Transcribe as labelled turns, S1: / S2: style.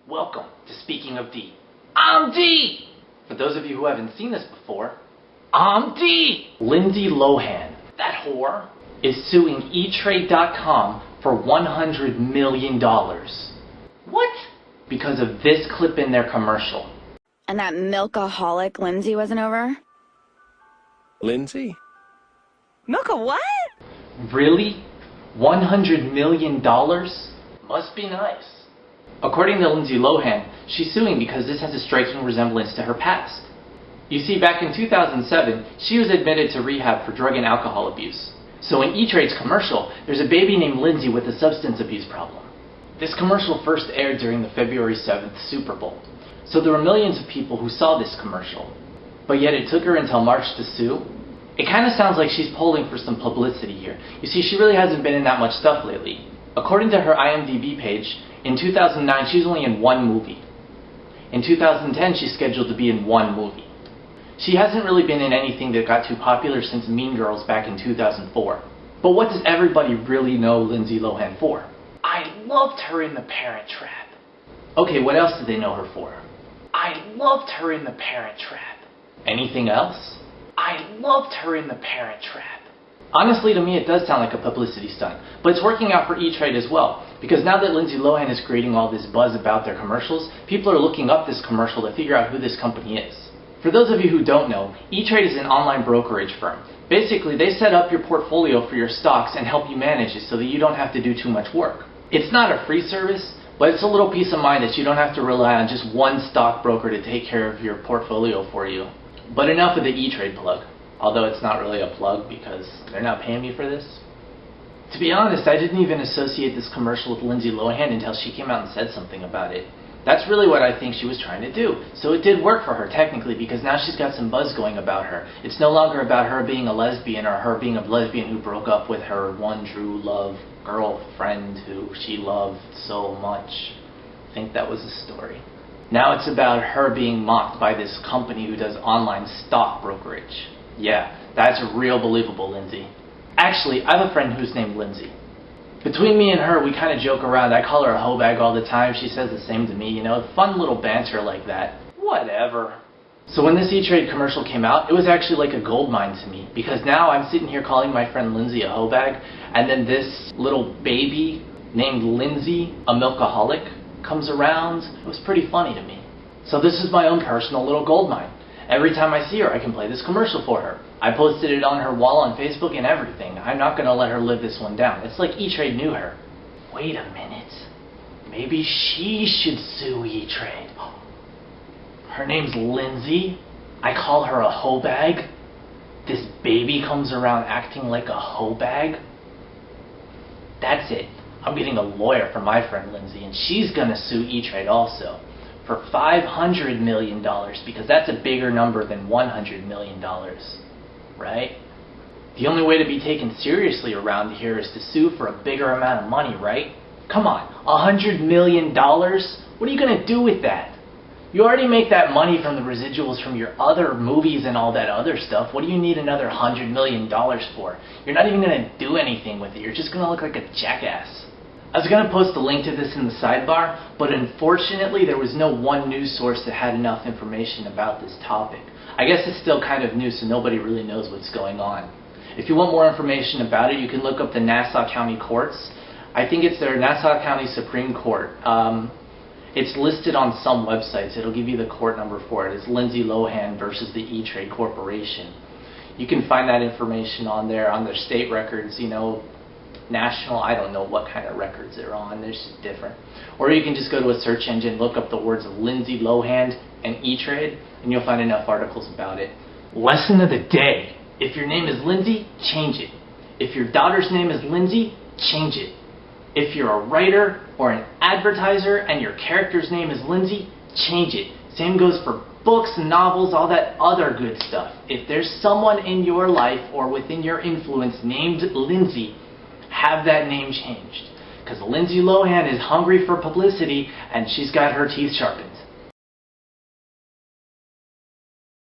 S1: Welcome to Speaking of D. I'm D! For those of you who haven't seen this before, I'm D! Lindsay Lohan, that whore, is suing eTrade.com for $100 million. What? Because of this clip in their commercial.
S2: And that milkaholic Lindsay wasn't over?
S3: Lindsay?
S2: Milka what?
S1: Really? $100 million? Must be nice. According to Lindsay Lohan, she's suing because this has a striking resemblance to her past. You see, back in 2007, she was admitted to rehab for drug and alcohol abuse. So in eTrade's commercial, there's a baby named Lindsay with a substance abuse problem. This commercial first aired during the February 7th Super Bowl. So there were millions of people who saw this commercial. But yet it took her until March to sue. It kind of sounds like she's polling for some publicity here. You see, she really hasn't been in that much stuff lately. According to her IMDb page, in 2009 she's only in one movie. In 2010 she's scheduled to be in one movie. She hasn't really been in anything that got too popular since Mean Girls back in 2004. But what does everybody really know Lindsay Lohan for? I loved her in The Parent Trap. Okay, what else do they know her for? I loved her in The Parent Trap. Anything else? I loved her in The Parent Trap. Honestly, to me it does sound like a publicity stunt, but it's working out for eTrade as well, because now that Lindsay Lohan is creating all this buzz about their commercials, people are looking up this commercial to figure out who this company is. For those of you who don't know, eTrade is an online brokerage firm. Basically, they set up your portfolio for your stocks and help you manage it so that you don't have to do too much work. It's not a free service, but it's a little peace of mind that you don't have to rely on just one stockbroker to take care of your portfolio for you. But enough of the eTrade plug. Although it's not really a plug because they're not paying me for this. To be honest, I didn't even associate this commercial with Lindsay Lohan until she came out and said something about it. That's really what I think she was trying to do. So it did work for her technically, because now she's got some buzz going about her. It's no longer about her being a lesbian or her being a lesbian who broke up with her one true love girlfriend who she loved so much. I think that was the story. Now it's about her being mocked by this company who does online stock brokerage. Yeah, that's real believable, Lindsay. Actually, I have a friend who's named Lindsay. Between me and her, we kind of joke around. I call her a hoe bag all the time. She says the same to me, you know, fun little banter like that. Whatever. So when this eTrade commercial came out, it was actually like a gold mine to me, because now I'm sitting here calling my friend Lindsay a hoe bag, and then this little baby named Lindsay, a milkaholic, comes around. It was pretty funny to me. So this is my own personal little gold mine. Every time I see her, I can play this commercial for her. I posted it on her wall on Facebook and everything. I'm not going to let her live this one down. It's like eTrade knew her. Wait a minute. Maybe she should sue eTrade. Her name's Lindsay. I call her a hoe bag. This baby comes around acting like a hoe bag. That's it. I'm getting a lawyer for my friend Lindsay, and she's going to sue eTrade also. For $500 million, because that's a bigger number than $100 million, right? The only way to be taken seriously around here is to sue for a bigger amount of money, right? Come on, $100 million? What are you going to do with that? You already make that money from the residuals from your other movies and all that other stuff. What do you need another $100 million for? You're not even going to do anything with it. You're just going to look like a jackass. I was going to post a link to this in the sidebar, but unfortunately there was no one news source that had enough information about this topic. I guess it's still kind of new, so nobody really knows what's going on. If you want more information about it, you can look up the Nassau County Courts. I think it's their Nassau County Supreme Court. It's listed on some websites. It'll give you the court number for it. It's Lindsay Lohan versus the eTrade Corporation. You can find that information on there, on their state records, you know, national, I don't know what kind of records they're on, they're just different. Or you can just go to a search engine, look up the words of Lindsay Lohan and eTrade, and you'll find enough articles about it. Lesson of the day. If your name is Lindsay, change it. If your daughter's name is Lindsay, change it. If you're a writer or an advertiser and your character's name is Lindsay, change it. Same goes for books, novels, all that other good stuff. If there's someone in your life or within your influence named Lindsay, have that name changed. Because Lindsay Lohan is hungry for publicity and she's got her teeth sharpened.